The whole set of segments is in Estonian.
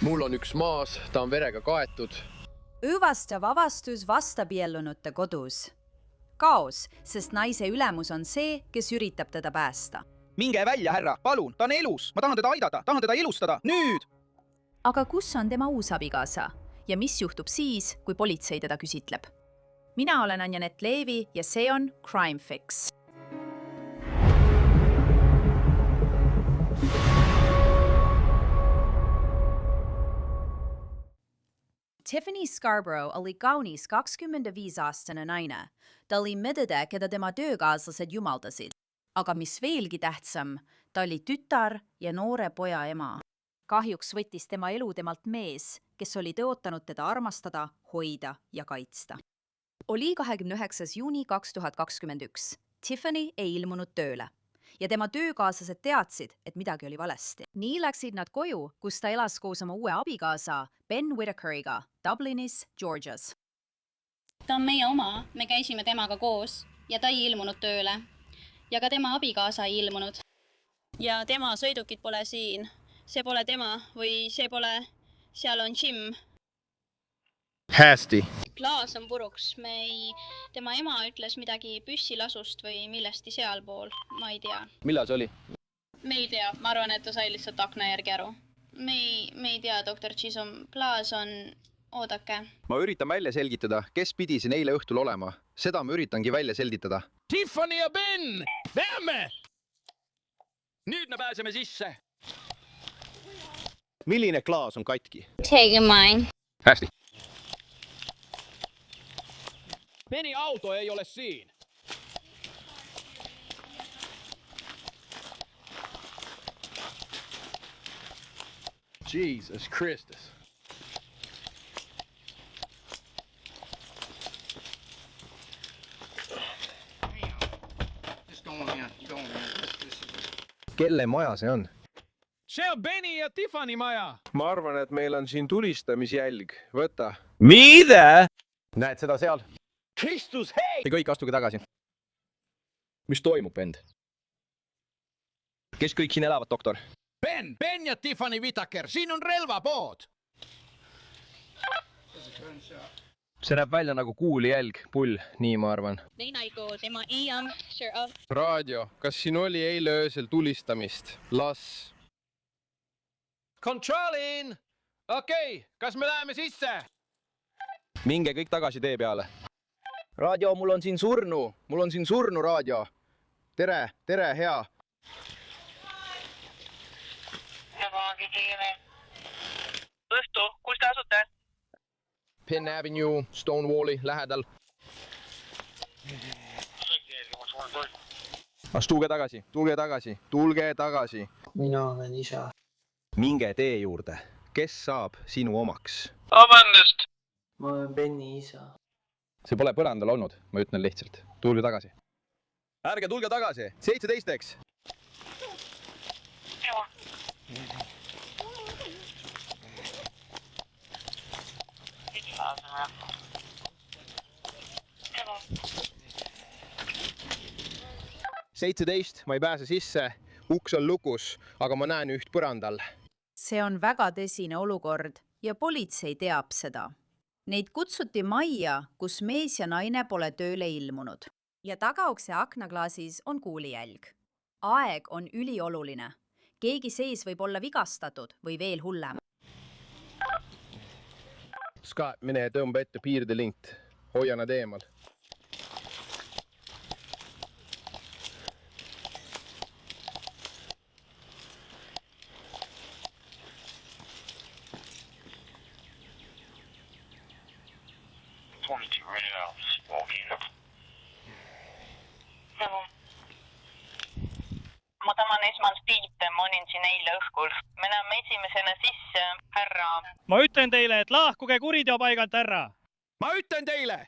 Mul on üks maas, ta on verega kaetud. Õõvastav avastus vastabiellunute kodus. Kaos, sest naise ülemus on see, kes üritab teda päästa. Minge välja, härra, palun, ta on elus, ma tahan teda aidata, tahan teda elustada, nüüd! Aga kus on tema uus abikaasa? Ja mis juhtub siis, kui politsei teda küsitleb? Mina olen Anjanett Leevi ja see on Crime Fix. Tiffany Scarborough oli kaunis 25-aastane naine. Ta oli medede, keda tema töökaaslased jumaldasid. Aga mis veelgi tähtsam, ta oli tütar ja noore poja ema. Kahjuks võttis tema elu temalt mees, kes oli tõotanud teda armastada, hoida ja kaitsta. Oli 29. juuni 2021. Tiffany ei ilmunud tööle ja tema töökaaslased teadsid, et midagi oli valesti. Nii läksid nad koju, kus ta elas koos oma uue abikaasa Ben Whitakeriga Dublinis, Georgias. Ta on meie oma, me käisime temaga koos ja ta ei ilmunud tööle. Ja ka tema abikaasa ei ilmunud. Ja tema sõidukid pole siin. See pole tema või see pole, seal on Jim. Hästi. Klaas on puruks. Tema ema ütles midagi püssilasust või millesti sealpool. Ma ei tea. Millal see oli? Me ei tea. Ma arvan, et ta sai lihtsalt akna järgi aru. Me ei tea, doktor Chisholm. Klaas on... Oodake. Ma üritan välja selgitada, kes pidi siin eile õhtul olema. Seda ma üritangi välja selgitada. Tiffany ja Ben! Näeme! Nüüd me pääseme sisse. Milline klaas on katki? Take mine. Hästi. Beni auto ei ole siin. Jesus Christus. Kelle maja see on? See on Beni ja Tiffany maja. Ma arvan, et meil on siin tulistamisjälg. Võta. Mida? Näed seda seal? Kristus, hei! Te kõik astuge tagasi. Mis toimub, vend? Kes kõik siin elavad, doktor? Ben ja Tiffany Whitaker, siin on relvapood. See näeb välja nagu kuulijälg, pull, nii ma arvan. Tema EM, sure. Raadio, kas siin oli eile öösel tulistamist? Las. Controlling! Okei, kas me läheme sisse? Minge kõik tagasi tee peale. Raadio, mul on siin surnu raadio. Tere, hea. Õhtu, kus te asute? Penn Avenue, Stonewalli lähedal. Tulge tagasi. Mina olen isa. Minge tee juurde. Kes saab sinu omaks? Vabandust! Ma olen Benni isa. See pole põrandal olnud, ma ütlen lihtsalt. Tulge tagasi. Ärge tulge tagasi. 17. Joo. Joo. 17, ma ei pääse sisse. Uks on lukus, aga ma näen üht põrandal. See on väga tõsine olukord ja politsei teab seda. Neid kutsuti majja, kus mees ja naine pole tööle ilmunud. Ja tagaukse aknaklaasis on kuulijälg. Aeg on ülioluline. Keegi sees võib olla vigastatud või veel hullem. Scott, mine tõmba ette piirdelint. Hoia nad eemal. Ma tahan esmalt kiita, ma olin siin eile õhkul. Me näeme esimesena sisse, härra. Ma ütlen teile, et lahkuge kuriteopaigalt, härra. Ma ütlen teile,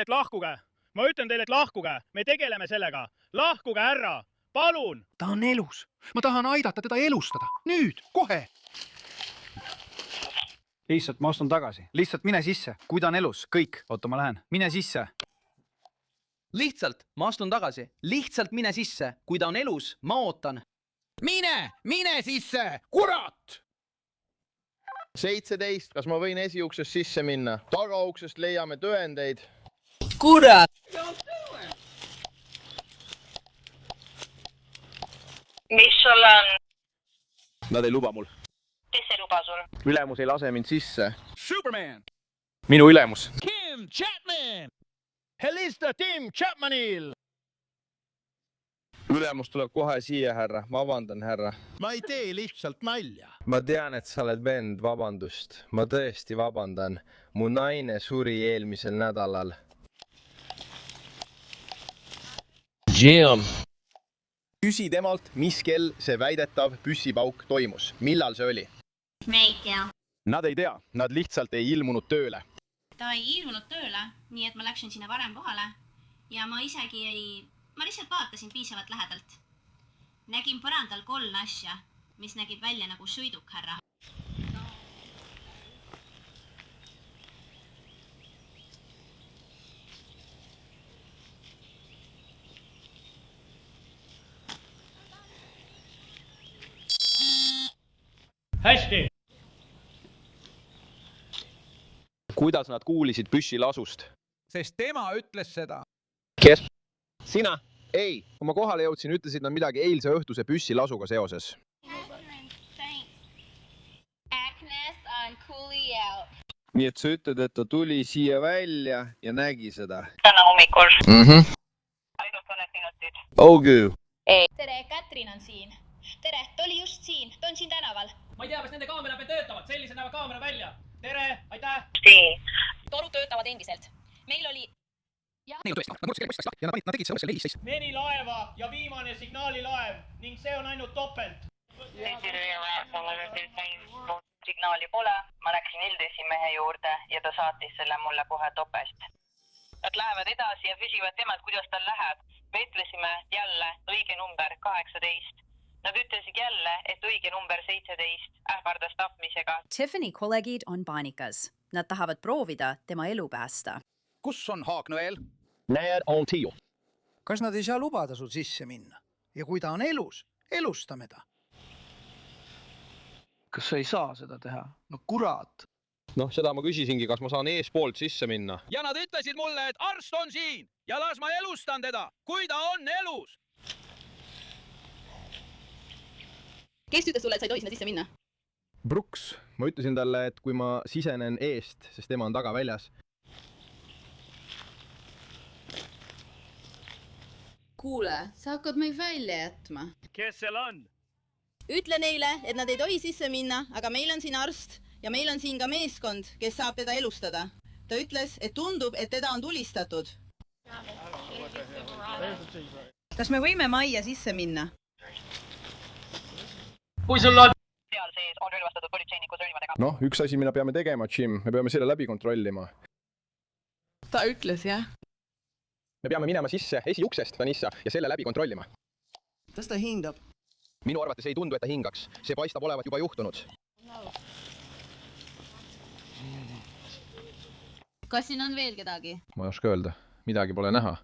et lahkuge. Me tegeleme sellega. Lahkuge, härra. Palun. ta on elus. Ma tahan aidata teda elustada. Nüüd, kohe. Lihtsalt ma astun tagasi. Lihtsalt mine sisse. Kui ta on elus, kõik. Oota, ma lähen. Mine sisse. Lihtsalt, ma astun tagasi. Lihtsalt mine sisse. Kui ta on elus, ma ootan. Mine sisse, kurat! 17, kas ma võin esiuksest sisse minna? Tagauksest leiame tõendeid. Kurat! mis sul on? Nad ei luba mul. Kes ei luba sul? Ülemus ei lase mind sisse. Superman! Minu ülemus. Kim Chapman! Helista Tim Chapmanil! Ülemus tuleb kohe siia, härra. Vabandan, härra. Ma ei tee lihtsalt nalja. Ma tean, et sa oled vend, vabandust. Ma tõesti vabandan. Mu naine suri eelmisel nädalal. Jim! Küsi temalt, mis kell see väidetav püssipauk toimus. Millal see oli? Me ei tea. Nad ei tea. Nad lihtsalt ei ilmunud tööle. Ta ei ilmunud tööle, nii et ma läksin sinna varem kohale ja ma lihtsalt vaatasin piisavalt lähedalt. Nägin põrandal 3 asja, mis nägid välja nagu sõiduk, härra. hästi. Kuidas nad kuulisid püssi lasust? Sest tema ütles seda. Kes? Sina? Ei. Kui ma kohale jõudsin, ütlesid nad midagi eilse õhtuse püssi lasuga seoses. Nii et sa ütled, et ta tuli siia välja ja nägi seda. Täna hommikul. Ainult 10 minutit. Ogu. Tere, Katrin on siin. Tere, ta oli just siin. Ta on siin tänaval. Ma ei tea, kas nende kaamera peal töötavad. Sellise näevad kaamera välja. Tere, aitäh. Torud töötavad endiselt. Meil oli... Neli laeva ja viimane signaalilaev ning see on ainult topelt. Signaali pole. Ma läksin üldesimehe juurde ja ta saatis selle mulle kohe topest. Nad lähevad edasi ja küsivad temalt, kuidas tal läheb. Me ütlesime jälle õige number 18. Nad ütlesid jälle, et õige number 17 ähvardas tapmisega. Tiffany kolleegid on paanikas. Nad tahavad proovida tema elu päästa. Kus on Haagnõel? Näed, on Tiiu. Kas nad ei saa lubada sul sisse minna? Ja kui ta on elus, elustame ta. Kas sa ei saa seda teha? No kurat. Noh, seda ma küsisingi, kas ma saan eespoolt sisse minna. Ja nad ütlesid mulle, et arst on siin ja las ma elustan teda, kui ta on elus. Kes ütles sulle, et sa ei tohi sinna sisse minna? Brooks, ma ütlesin talle, et kui ma sisenen eest, sest tema on taga väljas. Kuule, sa hakkad meid välja jätma. Kes seal on? Ütle neile, et nad ei tohi sisse minna, aga meil on siin arst ja meil on siin ka meeskond, kes saab teda elustada. Ta ütles, et tundub, et teda on tulistatud. Kas me võime majja sisse minna? Kui sul on... Seal sees on relvastatud politseinikud relvadega. Noh, üks asi, mida peame tegema, Jim. Me peame selle läbi kontrollima. Ta ütles, jah. Me peame minema sisse esiuksest, Vanissa, ja selle läbi kontrollima. Kas ta hindab? Minu arvates ei tundu, et ta hingaks. See paistab olevat juba juhtunud. Kas siin on veel kedagi? Ma ei oska öelda. Midagi pole näha.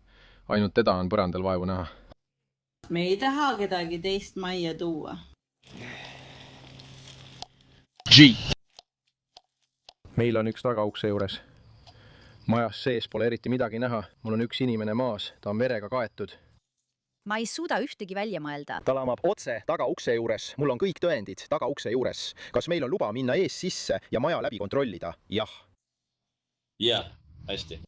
Ainult teda on põrandal vaevu näha. Me ei taha kedagi teist majja tuua. G. Meil on üks tagaukse juures. Majas sees pole eriti midagi näha. Mul on üks inimene maas. Ta on verega kaetud. Ma ei suuda ühtegi välja mõelda. Ta lamab otse tagaukse juures. Mul on kõik tõendid tagaukse juures. Kas meil on luba minna ees sisse ja maja läbi kontrollida? Jah. Jah, hästi.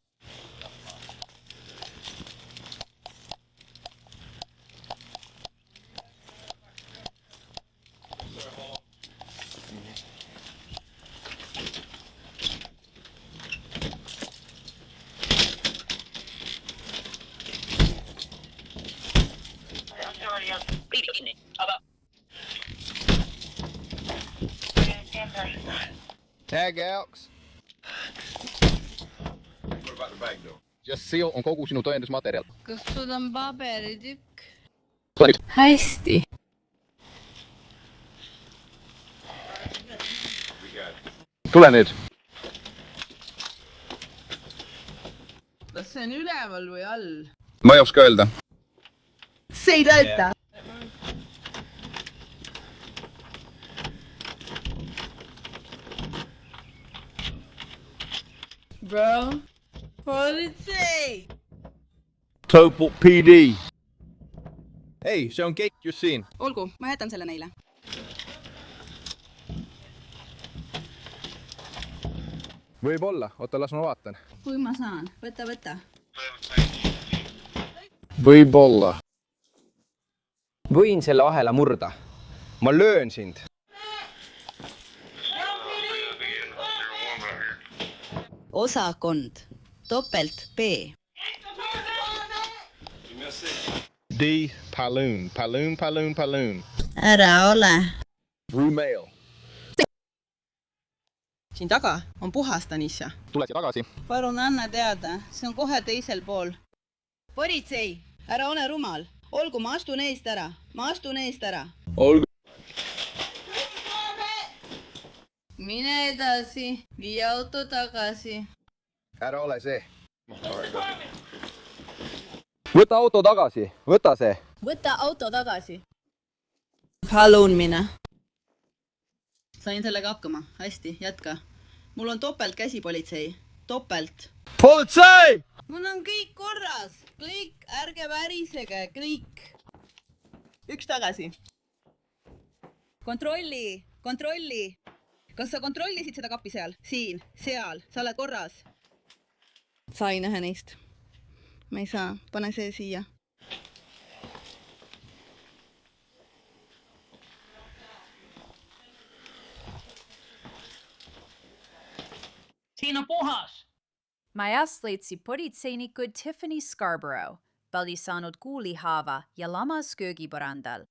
Tag Alex. Just seal on kogu sinu tõendusmaterjal. Kas sul on paberitükk? Tule nüüd. Hästi. Tule nüüd. Kas see on üleval või all? Ma ei oska öelda. See ei tööta. Bro, politsei! Topol PD. Ei, see on Kate just siin. Olgu, ma jätan selle neile. Võib-olla, oota, las ma vaatan. Kui ma saan, võta. Võib-olla. Võin selle ahela murda. Ma löön sind. Osakond, topelt B. D. Paloon. Ära ole. Rumail. Siin taga on puhas, Tanisha. Tule siia tagasi. Palun anna teada, see on kohe teisel pool. Politsei, ära ole rumal. Olgu, ma astun eest ära. Olgu. Mine edasi, vii auto tagasi. Ära ole see. Võta auto tagasi, võta see. Võta auto tagasi. Palun mine. Sain sellega hakkama, hästi, jätka. Mul on topelt käsi, politsei. Topelt. Politsei! Mul on kõik korras. Kõik, ärge värisege, kõik. Üks tagasi. Kontrolli. Kas sa kontrollisid seda kappi seal? Siin, seal, sa oled korras. Sain ühe neist. Ma ei saa, pane see siia. Siin on puhas. Majas leidsid politseinikud Tiffany Scarborough. Ta oli saanud kuulihaava ja lamas köögipõrandal.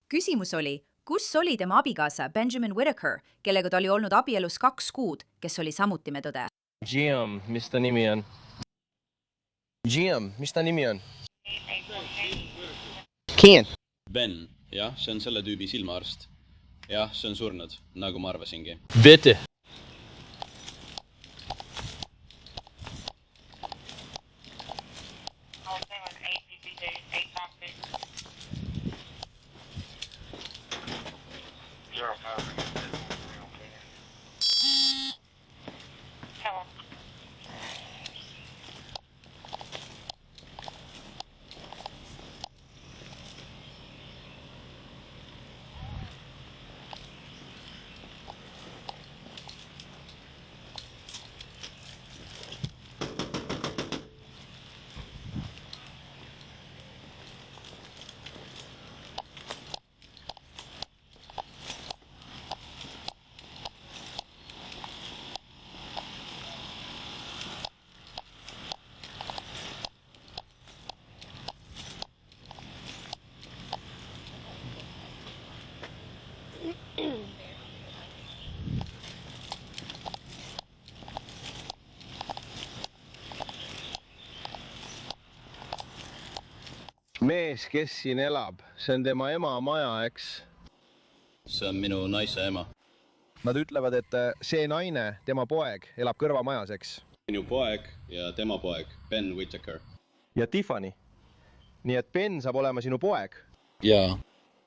Küsimus oli, kus oli tema abikaasa Benjamin Whittaker, kellega ta oli olnud abielus 2 kuud, kes oli samuti medõde? Jim, mis ta nimi on? Ken. Ben, jah, see on selle tüübi silmaarst. Jah, see on surnud, nagu ma arvasingi. Bitte. Mees, kes siin elab, see on tema ema maja, eks? See on minu naise ema. Nad ütlevad, et see naine, tema poeg, elab kõrvamajas, eks? Minu poeg ja tema poeg, Ben Whittaker. Ja Tiffany. Nii et Ben saab olema sinu poeg? Jaa.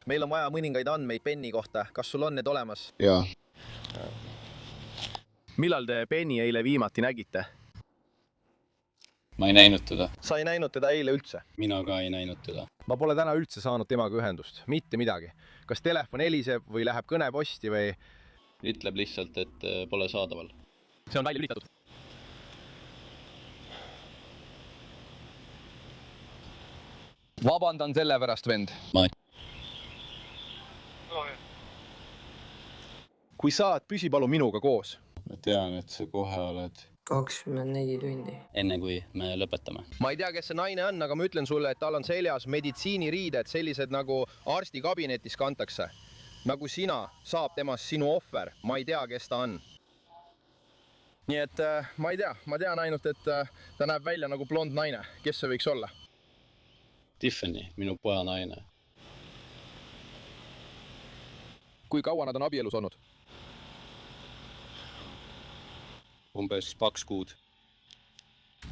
Meil on vaja mõningaid andmeid Benni kohta. Kas sul on need olemas? Jaa. Millal te Benni eile viimati nägite? Ma ei näinud teda. Sa ei näinud teda eile üldse? Mina ka ei näinud teda. Ma pole täna üldse saanud temaga ühendust. Mitte midagi. Kas telefon heliseb või läheb kõneposti või... Ütleb lihtsalt, et pole saadaval. See on välja lülitatud. Vabandan selle pärast, vend. Kui saad, püsi palun minuga koos. Ma tean, et sa kohe oled 24 tundi. enne kui me lõpetame. Ma ei tea, kes see naine on, aga ma ütlen sulle, et tal on seljas meditsiiniriided, sellised nagu arstikabinetis kantakse. Nagu sina saab temast sinu ohver. Ma ei tea, kes ta on. Nii et ma ei tea. Ma tean ainult, et ta näeb välja nagu blond naine. Kes see võiks olla? Tiffany, minu poja naine. Kui kaua nad on abielus olnud? Umbes 2 kuud.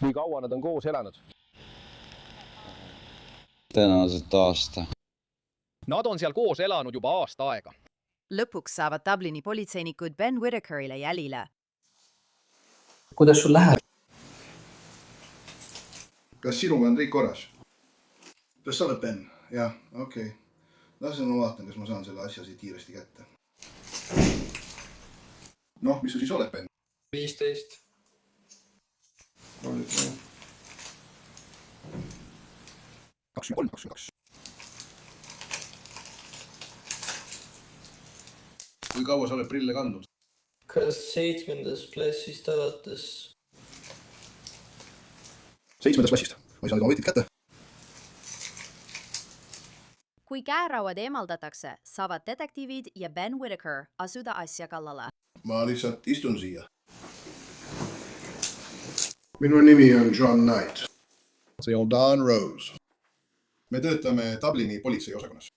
Kui kaua nad on koos elanud? Tõenäoliselt aasta. Nad on seal koos elanud juba aasta aega. Lõpuks saavad Dublini politseinikud Ben Whittakerile jälile. Kuidas sul läheb? kas sinuga on kõik korras? Kas sa oled Ben? Jah, okei. Lase ma vaatan, kas ma saan selle asja siit kiiresti kätte. Noh, mis sa siis oled, Ben? 15. Oli 23. Kui kaua sa oled prille kandnud? Kas 7. klassist alates? 7. klassist. Ma ei saa nüüd oma võtit kätte. Kui käerauad eemaldatakse, saavad detektiivid ja Ben Whittaker asuda asja kallale. Ma lihtsalt istun siia. Minu nimi on John Knight. See on Don Rose. Me töötame Dublini politseiosakonnas.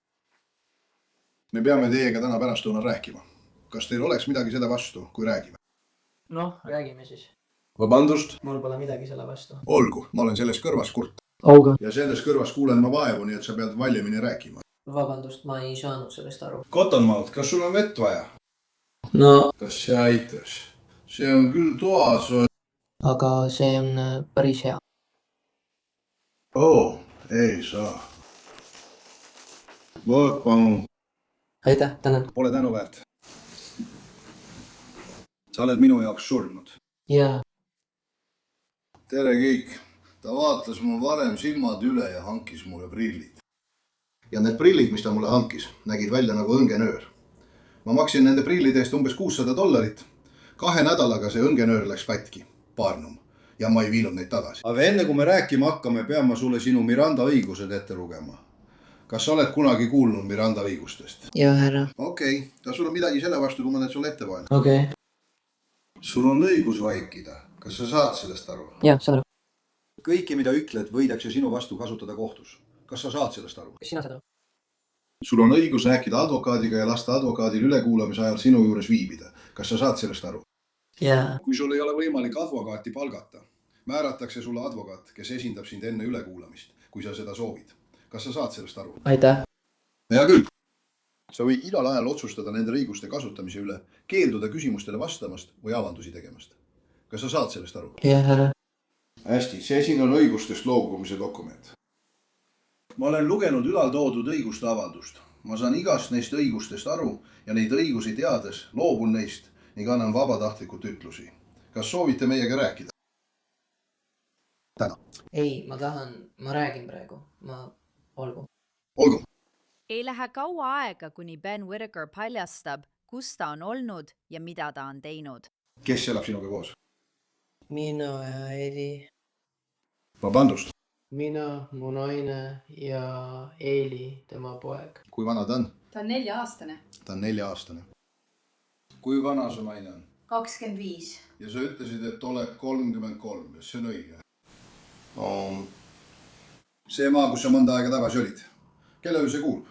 Me peame teiega täna pärastlõunal rääkima. Kas teil oleks midagi selle vastu, kui räägime? Noh, räägime siis. Vabandust? Mul pole midagi selle vastu. Olgu, ma olen selles kõrvas kurt. Olgu. Ja selles kõrvas kuulen ma vaevu, nii et sa pead valjemini rääkima. Vabandust, ma ei saanud sellest aru. Kotonmaalt, kas sul on vett vaja? No. Kas see aitas? See on küll toas. Aga see on päris hea. Ei saa. Võt, palun. Aitäh, tänan. Pole tänu väärt. Sa oled minu jaoks surnud. Jaa. Tere kõik. Ta vaatles mu varem silmad üle ja hankis mulle prillid. Ja need prillid, mis ta mulle hankis, nägid välja nagu õngenöör. Ma maksin nende prillide eest umbes $600. 2 nädalaga see õngenöör läks katki. Paarnum. Ja ma ei viinud neid tagasi. Aga enne kui me rääkima hakkame, pean ma sulle sinu Miranda õigused ette lugema. Kas sa oled kunagi kuulnud Miranda õigustest? Jaa, härra. Okei. Kas sul on midagi selle vastu, kui ma need sulle ette vaen? Okei. Sul on õigus vaikida. Kas sa saad sellest aru? Jah, saan aru. Kõike, mida ütled, võidakse sinu vastu kasutada kohtus. Kas sa saad sellest aru? Kas sina saad aru? Sul on õigus rääkida advokaadiga ja lasta advokaadil ülekuulamise ajal sinu juures viibida. Kas sa saad sellest aru? Jaa. Kui sul ei ole võimalik advokaati palgata, määratakse sulle advokaat, kes esindab sind enne ülekuulamist, kui sa seda soovid. Kas sa saad sellest aru? Aitäh. Hea küll. Sa või igal ajal otsustada nende õiguste kasutamise üle, keelduda küsimustele vastamast või avaldusi tegemast. Kas sa saad sellest aru? Jah, härra. Hästi, see siin on õigustest loobumise dokument. Ma olen lugenud ülaltoodud õiguste avaldust. Ma saan igast neist õigustest aru ja neid õigusi teades loobun neist ning annan vabatahtlikult ütlusi. Kas soovite meiega rääkida? Täna. Ei, ma räägin praegu. Olgu. Olgu. Ei lähe kaua aega, kuni Ben Whittaker paljastab, kus ta on olnud ja mida ta on teinud. Kes elab sinuga koos? Mina ja Eeli. Vabandust. Mina, mu naine ja Eeli, tema poeg. Kui vana ta on? Ta on 4-aastane. Ta on 4-aastane. Kui vana su naine on? 25. Ja sa ütlesid, et oled 33. See on õige. See maa, kus sa mõnda aega tagasi olid. Kellele see kuulub?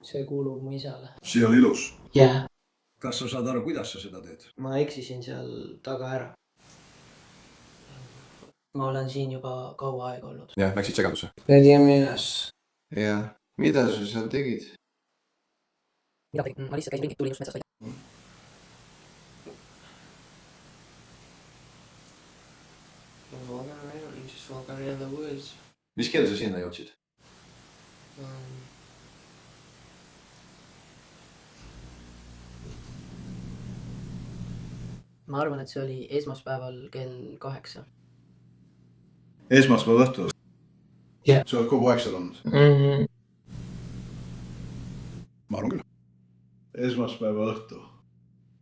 See kuulub mu isale. See on ilus. Jah. Kas sa saad aru, kuidas sa seda teed? Ma eksisin seal taga ära. Ma olen siin juba kaua aega olnud. Jah, läksid segadusse. Lägime üles. Jah. Mida sa seal tegid? Mida tegin? Ma lihtsalt käisin ringi, tulin just metsast välja. Walking in the woods. Mis kell sa sinna jõudsid? Ma arvan, et see oli esmaspäeval kell 8. Esmaspäeva õhtul? Jah. Sa oled kogu aeg seal olnud? Ma arvan küll. Esmaspäeva õhtu.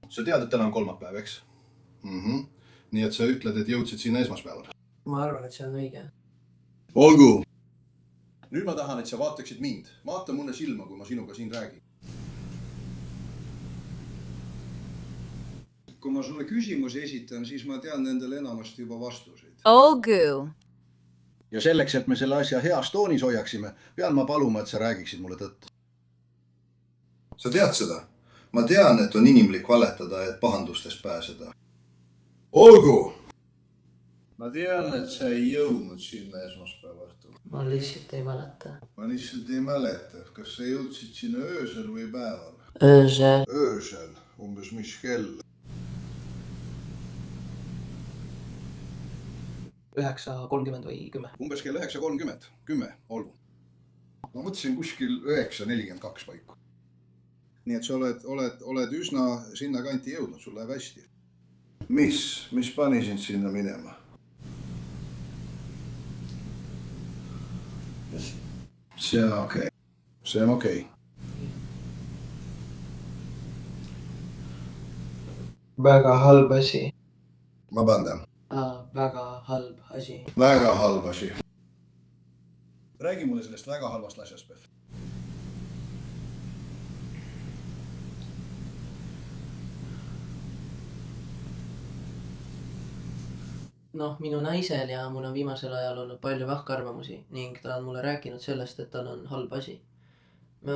Sa tead, et täna on kolmapäev, eks? Nii et sa ütled, et jõudsid sinna esmaspäeval. Ma arvan, et see on õige. Olgu. Nüüd ma tahan, et sa vaataksid mind. Vaata mulle silma, kui ma sinuga siin räägin. Kui ma sulle küsimusi esitan, siis ma tean nendele enamasti juba vastuseid. Olgu. Ja selleks, et me selle asja heas toonis hoiaksime, pean ma paluma, et sa räägiksid mulle tõtt. Sa tead seda? Ma tean, et on inimlik valetada, et pahandustest pääseda. Olgu! Ma tean, et sa ei jõudnud sinna esmaspäeva õhtul. Ma lihtsalt ei mäleta. Ma lihtsalt ei mäleta. Kas sa jõudsid sinna öösel või päeval? Öösel. Öösel. Umbes mis kell? 9:30 või 10. Umbes kell 9:30, 10, olgu. Ma mõtlesin kuskil 9:42 paiku. Nii et sa oled üsna sinna kanti jõudnud, sul läheb hästi. Mis pani sind sinna minema? See on okei. See on okei. Väga halb asi. Vabandan. Väga halb asi. Väga halb asi. Räägi mulle sellest väga halvast asjast, Beth. Noh, minu naisel ja mul on viimasel ajal olnud palju vahkarvamusi ning ta on mulle rääkinud sellest, et tal on halb asi. Me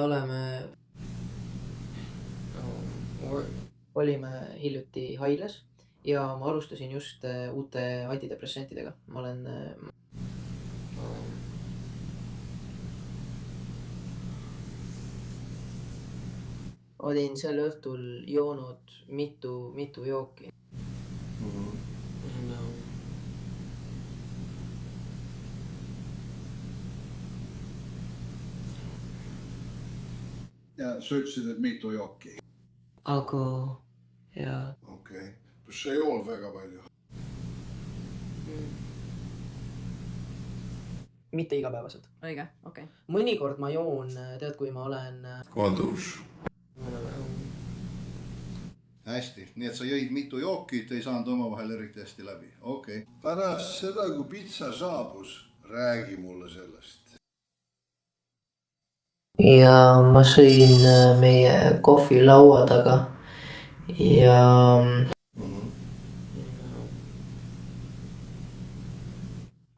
olime hiljuti haiglas ja ma alustasin just uute antidepressantidega. Ma olin sel õhtul joonud mitu jooki. Ja sa ütlesid, et mitu jooki. Alkohol ja... Okei. See ei ole väga palju. Mitte igapäevaselt. Õige, okei. Mõnikord ma joon, tead, kui ma olen... Kodus. Hästi, nii et sa jõid mitu jookit, ei saanud omavahel eriti hästi läbi. Okei. Pärast seda, kui pitsa saabus, räägi mulle sellest. Ja ma sõin meie kohvilaua taga ja...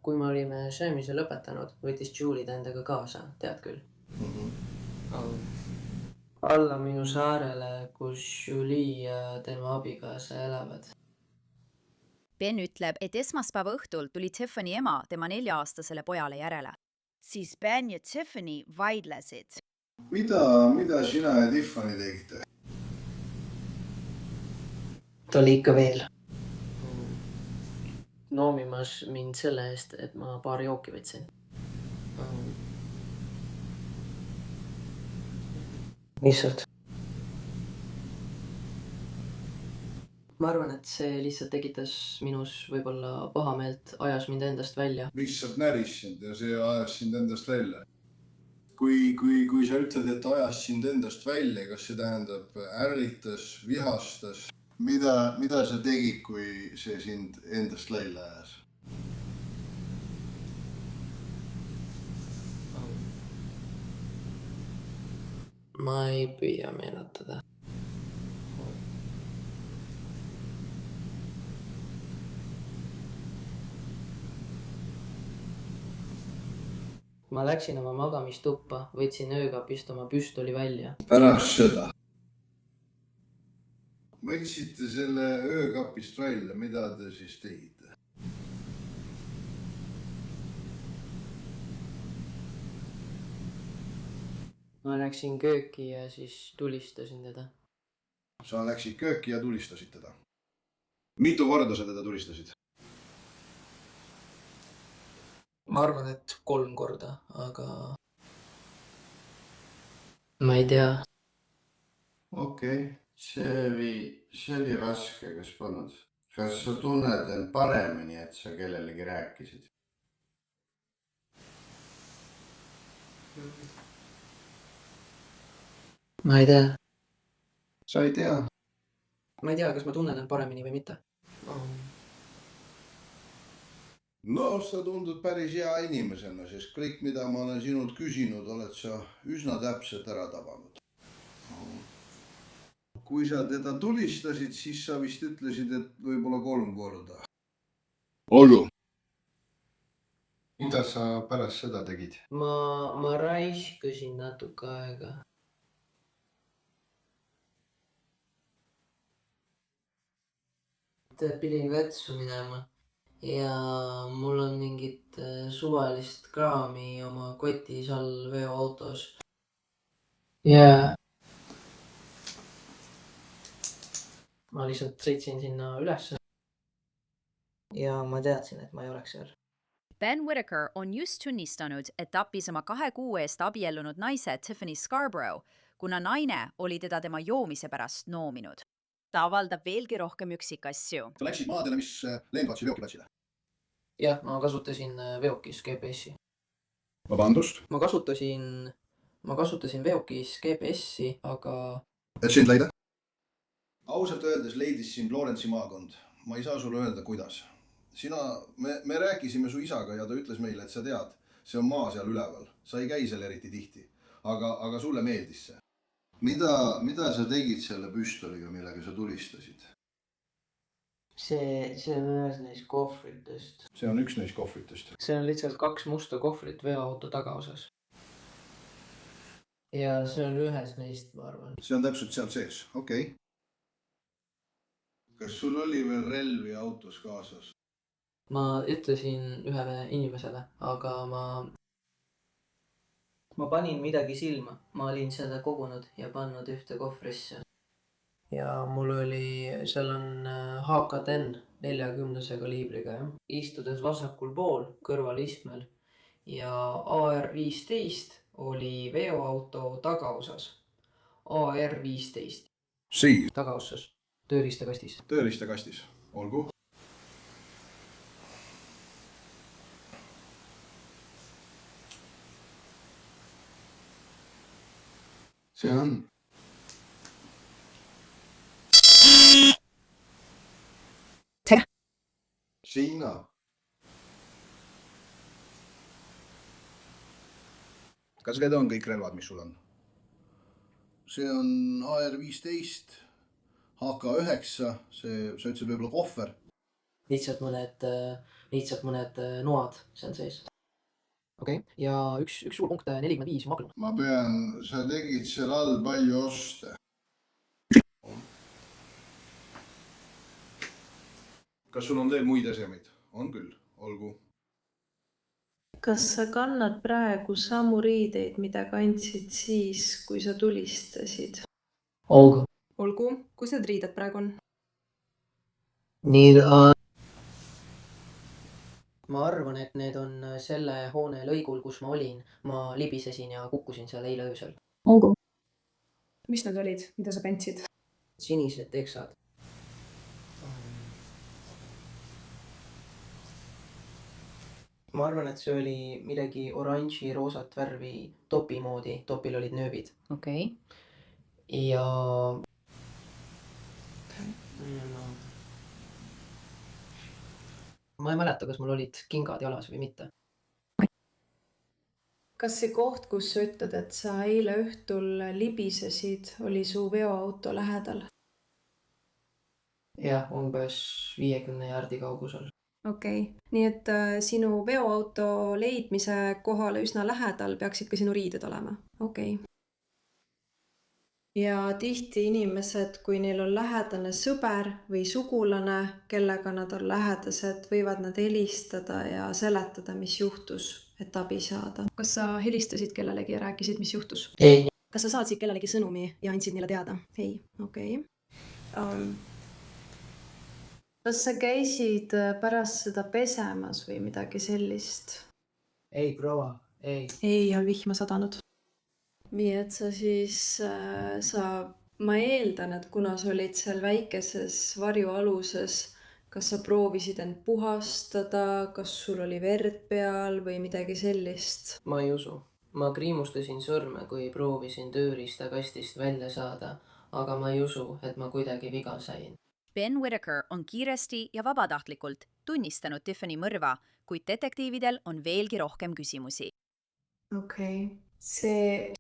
Kui me olime söömise lõpetanud, võttis Julie ta endaga kaasa, tead küll. Alla minu saarele, kus Julie ja tema abikaasa elavad. Ben ütleb, et esmaspäeva õhtul tuli Tiffany ema tema 4-aastasele pojale järele. Siis Ben ja Tiffany vaidlesid. Mida sina ja Tiffany tegite? Ta oli ikka veel. Noomimas mind selle eest, et ma paar jooki võtsin. Lihtsalt. Ma arvan, et see lihtsalt tekitas minus võib-olla pahameelt, ajas mind endast välja. Lihtsalt näris sind ja see ajas sind endast välja. Kui sa ütled, et ajas sind endast välja, kas see tähendab ärritas, vihastas? Mida sa tegid, kui see sind endast välja ajas? Ma ei püüa meenutada. Ma läksin oma magamistuppa, võtsin öökapist oma püstoli välja. Pärast seda. Võtsite selle öökapist välja, mida te siis tegite? Ma läksin kööki ja siis tulistasin teda. Sa läksid kööki ja tulistasid teda. Mitu korda sa teda tulistasid? Ma arvan, et 3 korda, aga... Ma ei tea. Okei. See oli raske, kas polnud? Kas sa tunned end paremini, et sa kellelegi rääkisid? Ma ei tea. Sa ei tea? Ma ei tea, kas ma tunnen end paremini või mitte. No, sa tundud päris hea inimesena, sest kõik, mida ma olen sinult küsinud, oled sa üsna täpselt ära tabanud. Kui sa teda tulistasid, siis sa vist ütlesid, et võib-olla 3 korda. Olgu. Mida sa pärast seda tegid? Ma raiskasin natuke aega. Pidin vetsu minema ja mul on mingit suvalist kraami oma kotis all veoautos. Ja ma lihtsalt sõitsin sinna ülesse. ja ma teadsin, et ma ei oleks seal. Ben Whittaker on just tunnistanud, et tappis oma 2 kuu eest abiellunud naise Tiffany Scarborough, kuna naine oli teda tema joomise pärast noominud. Ta avaldab veelgi rohkem üksikasju. Sa läksid maadele, mis Leenplatsi veokiplatsile? Jah, ma kasutasin veokis GPS-i. Vabandust? Ma kasutasin veokis GPS-i, aga... Et sind leida? Ausalt öeldes leidis sind Lorentsi maakond. Ma ei saa sulle öelda, kuidas. Me rääkisime su isaga ja ta ütles meile, et sa tead, see on maa seal üleval. Sa ei käi seal eriti tihti, aga sulle meeldis see. Mida sa tegid selle püstoliga, millega sa tulistasid? See on ühes neist kohvritest. See on üks neist kohvritest. See on lihtsalt 2 musta kohvrit veoauto tagaosas. Ja see on ühes neist, ma arvan. See on täpselt seal sees, okei. Kas sul oli veel relvi autos kaasas? Ma ütlesin ühele inimesele, aga ma panin midagi silma. Ma olin seda kogunud ja pannud ühte kohvrisse. Ja mul oli, seal on HK10 40 kaliibriga, jah. Istudes vasakul pool, kõrval istmel. Ja AR-15 oli veoauto tagaosas. AR-15. Siin? Tagaosas. Tööriistakastis. Tööriistakastis, olgu. See on. Siina. Kas need on kõik relvad, mis sul on? See on AR-15, HK9, sa ütlesid võib-olla kohver. Lihtsalt mõned noad seal sees. Okei, ja üks suur punkt 45 Magnum. Sa tegid seal all palju oste. Kas sul on veel muid esemeid? On küll, olgu. Kas sa kannad praegu samu riideid, mida kandsid siis, kui sa tulistasid? Olgu. Olgu, kus need riided praegu on? Ma arvan, et need on selle hoone lõigul, kus ma olin. Ma libisesin ja kukkusin seal eile öösel. Olgu. Mis need olid, mida sa kandsid? Sinised teksad. Ma arvan, et see oli midagi oranži, roosat värvi topi moodi. Topil olid nööbid. Okei. Ja... Ma ei mäleta, kas mul olid kingad jalas või mitte. Kas see koht, kus sa ütled, et sa eile õhtul libisesid, oli su veoauto lähedal? Jah, umbes 50 jaardi kaugusel. Okei. Nii et sinu veoauto leidmise kohale üsna lähedal peaksid ka sinu riided olema. Okei. Ja tihti inimesed, kui neil on lähedane sõber või sugulane, kellega nad on lähedased, võivad nad helistada ja seletada, mis juhtus, et abi saada. Kas sa helistasid kellelegi ja rääkisid, mis juhtus? Ei. Kas sa saatsid kellelegi sõnumi ja andsid neile teada? Ei, okei. Kas sa käisid pärast seda pesemas või midagi sellist? Ei, proua, ei. Ei, on vihma sadanud. Nii et sa siis, ma eeldan, et kuna sa olid seal väikeses varjualuses, kas sa proovisid end puhastada, kas sul oli verd peal või midagi sellist? Ma ei usu. Ma kriimustasin sõrme, kui proovisin tööriistakastist välja saada, aga ma ei usu, et ma kuidagi viga sain. Ben Whittaker on kiiresti ja vabatahtlikult tunnistanud Tiffany mõrva, kuid detektiividel on veelgi rohkem küsimusi. Okei. See...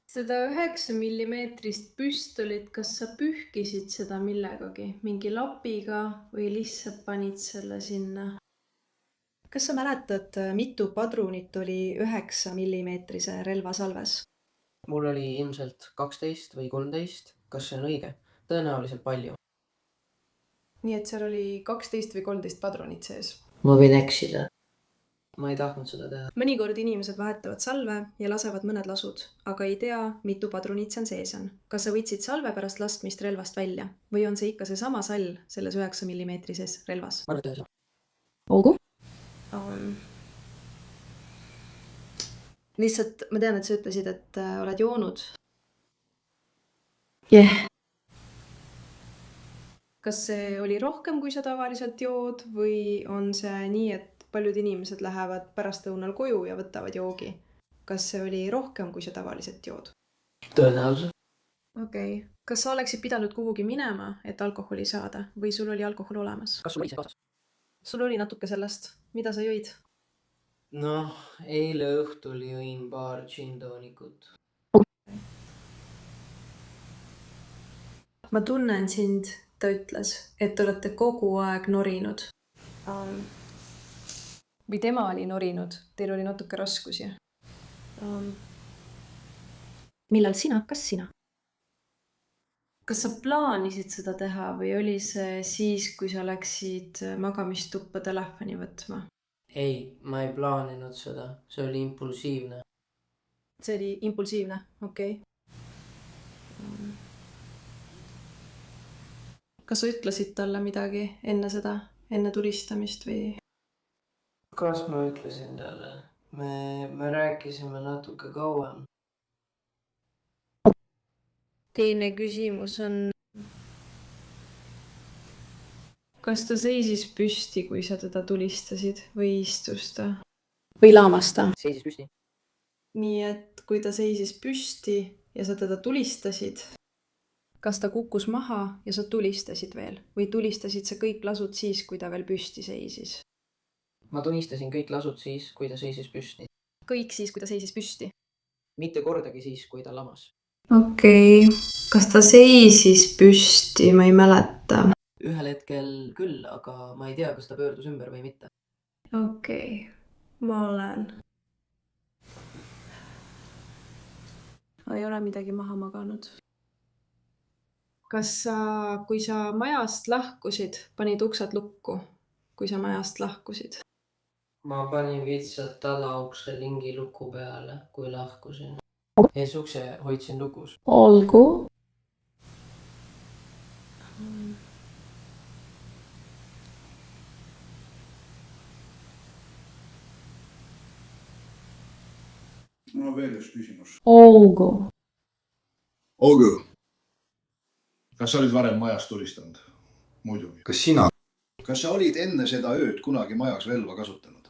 Seda 9 millimeetrist püstolit, kas sa pühkisid seda millegagi? Mingi lapiga või lihtsalt panid selle sinna? Kas sa mäletad, mitu padrunit oli 9 millimeetrise relvasalves? Mul oli ilmselt 12 või 13. Kas see on õige? Tõenäoliselt palju. Nii et seal oli 12 või 13 padrunit sees? Ma võin eksida. ma ei tahtnud seda teha. Mõnikord inimesed vahetavad salve ja lasevad mõned lasud, aga ei tea, mitu padrunit seal sees on. Kas sa võtsid salve pärast lastmist relvast välja või on see ikka see sama sall selles 9 mm relvas? Ma arvan, et ühes. Olgu. Lihtsalt ma tean, et sa ütlesid, et oled joonud. Kas see oli rohkem, kui sa tavaliselt jood või on see nii, et paljud inimesed lähevad pärastlõunal koju ja võtavad joogi? Kas see oli rohkem, kui sa tavaliselt jood? Tõenäoliselt. Okei. Kas sa oleksid pidanud kuhugi minema, et alkoholi saada või sul oli alkohol olemas? Kas sul oli see kaasas? Sul oli natuke sellest. Mida sa jõid? Noh, eile õhtul jõin paar džinntoonikut. Ma tunnen sind, ta ütles, et te olete kogu aeg norinud. Või tema oli norinud, teil oli natuke raskusi. Millal sina? Kas sina? Kas sa plaanisid seda teha või oli see siis, kui sa läksid magamistuppa telefoni võtma? Ei, ma ei plaaninud seda. See oli impulsiivne. See oli impulsiivne, okei. Kas sa ütlesid talle midagi enne seda, enne tulistamist või? Kas ma ütlesin talle? Me rääkisime natuke kauem. Teine küsimus on... Kas ta seisis püsti, kui sa teda tulistasid või istus ta? Või laamas ta? Seisis püsti. Nii et kui ta seisis püsti ja sa teda tulistasid, kas ta kukkus maha ja sa tulistasid veel? Või tulistasid sa kõik lasud siis, kui ta veel püsti seisis? Ma tulistasin kõik lasud siis, kui ta seisis püsti. Kõik siis, kui ta seisis püsti? Mitte kordagi siis, kui ta lamas. Okei. Kas ta seisis püsti? Ma ei mäleta. Ühel hetkel küll, aga ma ei tea, kas ta pöördus ümber või mitte. Okei. Ma olen. Ei ole midagi maha maganud. Kas sa, kui sa majast lahkusid, panid uksed lukku, kui sa majast lahkusid? Ma panin vitsalt talaukse lingi luku peale, kui lahkusin. Ees ukse hoidsin lukus. Olgu. Mul on veel üks küsimus. Olgu. Olgu. Kas sa olid varem majas tulistanud? Muidugi. Kas sina? Kas sa olid enne seda ööd kunagi majas relva kasutanud?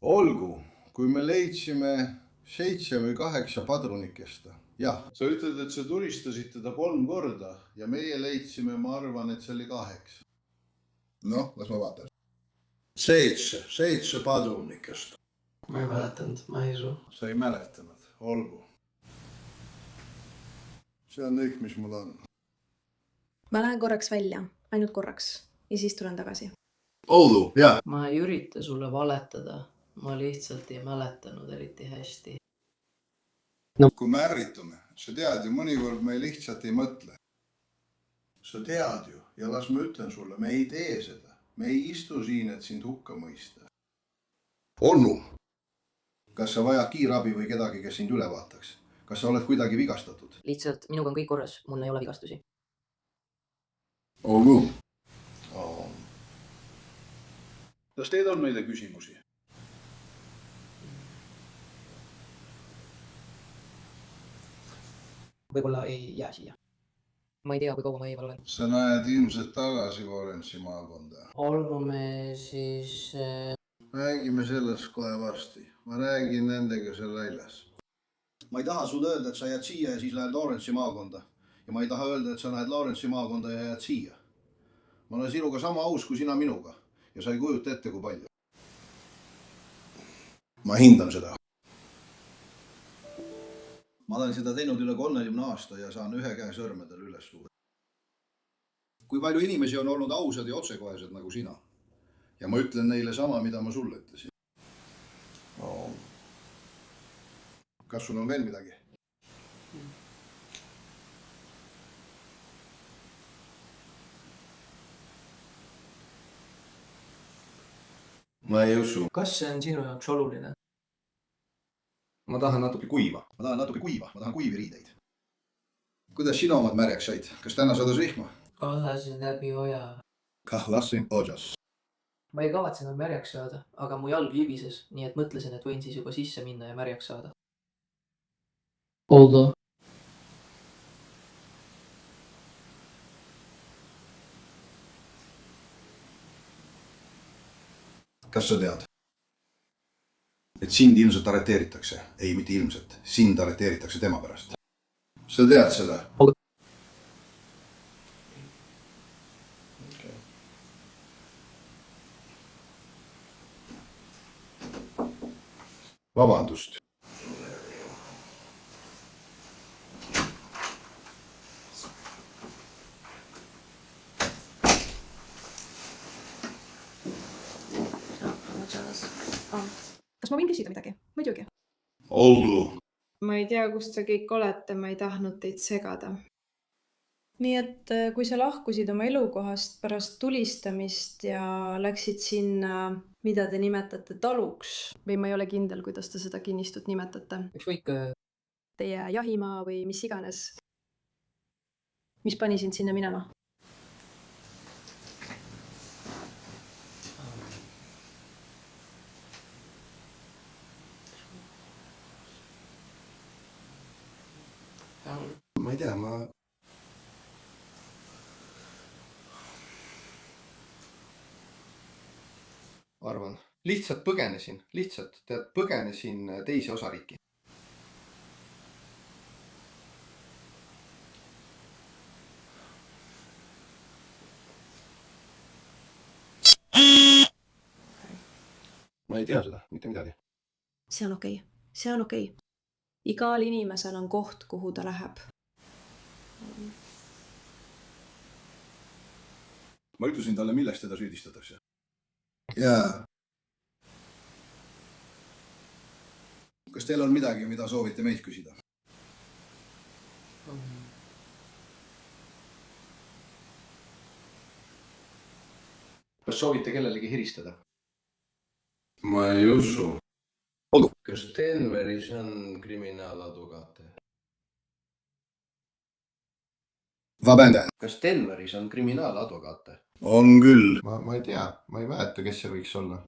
Olgu. Kui me leidsime 7 või 8 padrunikest. Jah. Sa ütled, et sa tulistasid teda 3 korda ja meie leidsime, ma arvan, et see oli 8. Noh, las ma vaatan. 7 padrunikest. Ma ei mäletanud, ma ei usu. Sa ei mäletanud. Olgu. See on kõik, mis mul on. Ma lähen korraks välja, ainult korraks, ja siis tulen tagasi. Olgu, jah. Ma ei ürita sulle valetada. Ma lihtsalt ei mäletanud eriti hästi. No. Kui me ärritume, sa tead ju, mõnikord me lihtsalt ei mõtle. Sa tead ju, ja las ma ütlen sulle, me ei tee seda. Me ei istu siin, et sind hukka mõista. Olnu. Kas sa vajad kiirabi või kedagi, kes sind üle vaataks? Kas sa oled kuidagi vigastatud? Lihtsalt minuga on kõik korras, mul ei ole vigastusi. Olgu. Kas teid on meile küsimusi? Võib-olla ei jää siia. Ma ei tea, kui kaua ma eemal olen. Sa näed ilmselt tagasi Lorentsi maakonda. Olgu me siis... Räägime sellest kohe varsti. Ma räägin nendega seal väljas. Ma ei taha sulle öelda, et sa jääd siia ja siis lähed Lorentsi maakonda. Ja ma ei taha öelda, et sa lähed Lorentsi maakonda ja jääd siia. Ma olen sinuga sama aus kui sina minuga. Ja sa ei kujuta ette, kui palju. Ma hindan seda. Ma olen seda teinud üle 30 aasta ja saan ühe käe sõrmedel üles tuua. Kui palju inimesi on olnud ausad ja otsekohesed nagu sina? Ja ma ütlen neile sama, mida ma sulle ütlesin. Kas sul on veel midagi? ma ei usu. kas see on sinu jaoks oluline? ma tahan natuke kuiva. ma tahan kuivi riideid. kuidas sina omad märjaks said? kas täna sadus vihma? Kahlasin läbi oja. Kahlasin ojas. ma ei kavatsenud märjaks saada, aga mu jalg libises, nii et mõtlesin, et võin siis juba sisse minna ja märjaks saada. Oldu. kas sa tead, et sind ilmselt arreteeritakse? Ei, mitte ilmselt. Sind arreteeritakse tema pärast. sa tead seda? Vabandust. kas ma võin küsida midagi? Muidugi. Oldu. Ma ei tea, kus te kõik olete, ma ei tahtnud teid segada. Nii et kui sa lahkusid oma elukohast pärast tulistamist ja läksid sinna, mida te nimetate taluks, või ma ei ole kindel, kuidas te seda kinnistut nimetate. Ükskõik. Teie jahimaa või mis iganes. Mis pani sind sinna minema? ma ei tea, arvan, lihtsalt põgenesin, põgenesin teise osariiki. ma ei tea seda, mitte midagi. See on okei, see on okei. Igal inimesel on koht, kuhu ta läheb. ma ütlesin talle, millest teda süüdistatakse. Jaa. kas teil on midagi, mida soovite meid küsida? kas soovite kellelegi hiristada? ma ei usu. Olgu. Kas Denveris on kriminaaladvokaate? Vabandust. Kas Denveris on kriminaaladvokaate? On küll. Ma ei tea, ma ei mäleta, kes see võiks olla.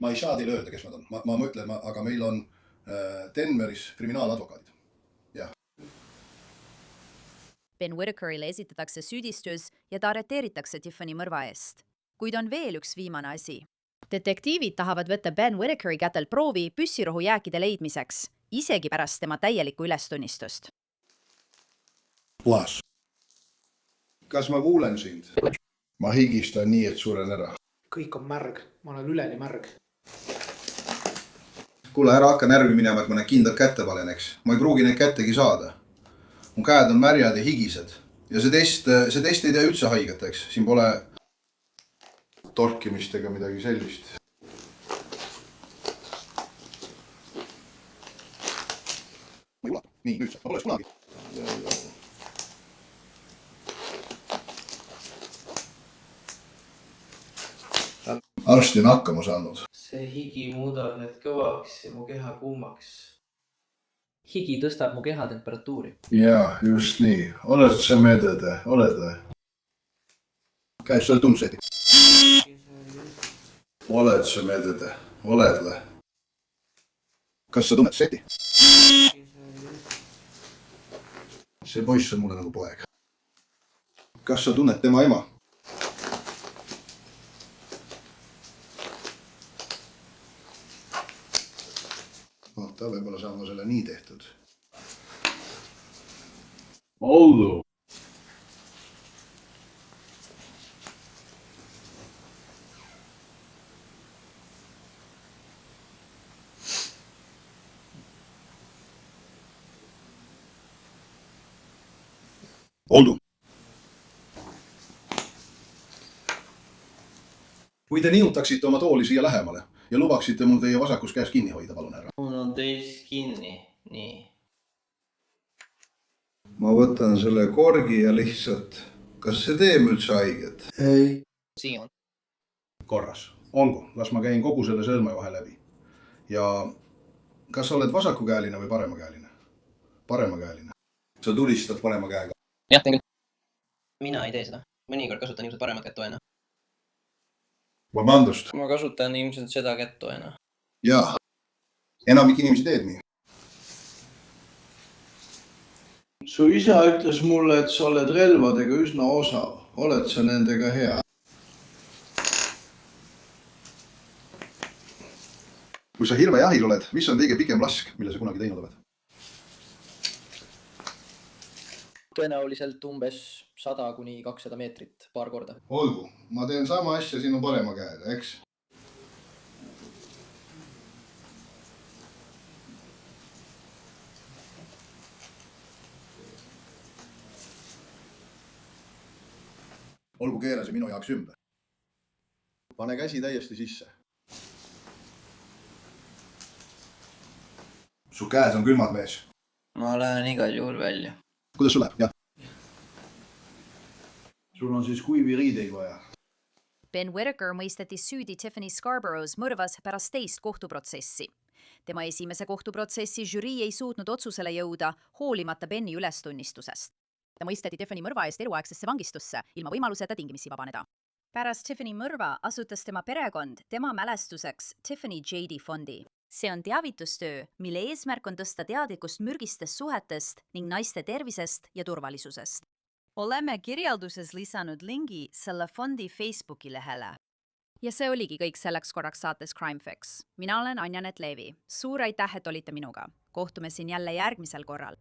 Ma ei saa teile öelda, kes nad on. Ma mõtlen, aga meil on Denveris kriminaaladvokaadid. Jah. Ben Whittakerile esitatakse süüdistus ja ta arreteeritakse Tiffany mõrva eest. Kuid on veel üks viimane asi. Detektiivid tahavad võtta Ben Whittakeri kätel proovi püssirohu jääkide leidmiseks, isegi pärast tema täielikku ülestunnistust. Las. Kas ma kuulen sind? Ma higistan nii, et suren ära. Kõik on märg. Ma olen üleni märg. Kuule, ära hakka närvi minema, et ma need kindlad kätte paleneks. Ma ei pruugi neid kättegi saada. Mu käed on märjad ja higised. Ja see test ei tee üldse haigeteks. Siin pole torkimist ega midagi sellist. Ma ei ulata. Nii, nüüd sa olles kunagi. Arst on hakkama saanud. See higi muudab need kõvaks ja mu keha kuumaks. Higi tõstab mu keha temperatuuri. Jaa, just nii. Oled sa medede? Oled või? Käis sul tundsedi? Oled sa medede? Oled või? Kas sa tunned seti? See poiss on mulle nagu poeg. Kas sa tunned tema ema? Ta võib-olla saama selle nii tehtud. Oldu. Oldu. Kui te nihutaksite oma tooli siia lähemale ja lubaksite mul teie vasakus käes kinni hoida, palun ära. Mul on teist kinni, nii. Ma võtan selle korgi ja lihtsalt kas see teeb üldse haiget? ei. Siin on. Korras. Olgu, las ma käin kogu selle sõrmevahe läbi. Ja kas sa oled vasakukäeline või paremakäeline? Paremakäeline. Sa tulistad parema käega? Jah, teen küll. Mina ei tee seda. Mõnikord kasutan ilmselt paremat kätt toena. Vabandust. Ma kasutan ilmselt seda kätt toena. Jaa. Enamik inimesi teeb nii. Su isa ütles mulle, et sa oled relvadega üsna osav. Oled sa nendega hea? Kui sa hirvejahil oled, mis on kõige pikem lask, mille sa kunagi teinud oled? Tõenäoliselt umbes 100–200 meetrit paar korda. Olgu, ma teen sama asja sinu parema käega, eks? Olgu, keera see minu jaoks ümber. Pane käsi täiesti sisse. Su käes on külmad, mees. Ma lähen igal juhul välja. Kuidas sul läheb? Jah. Sul on siis kuivi riideid vaja. Ben Whittaker mõisteti süüdi Tiffany Scarborough's mõrvas pärast teist kohtuprotsessi. Tema esimese kohtuprotsessi žürii ei suutnud otsusele jõuda, hoolimata Beni ülestunnistusest. Ta mõisteti Tiffany mõrva eest eluaegsesse vangistusse, ilma võimaluseta tingimisi vabaneda. Pärast Tiffany mõrva asutas tema perekond tema mälestuseks Tiffany J.D. fondi. See on teavitustöö, mille eesmärk on tõsta teadlikkust mürgistest suhetest ning naiste tervisest ja turvalisusest. Oleme kirjelduses lisanud lingi selle fondi Facebooki lehele. Ja see oligi kõik selleks korraks saates Crime Fix. Mina olen Anja Netlevi. Suur aitäh, et olite minuga. Kohtume siin jälle järgmisel korral.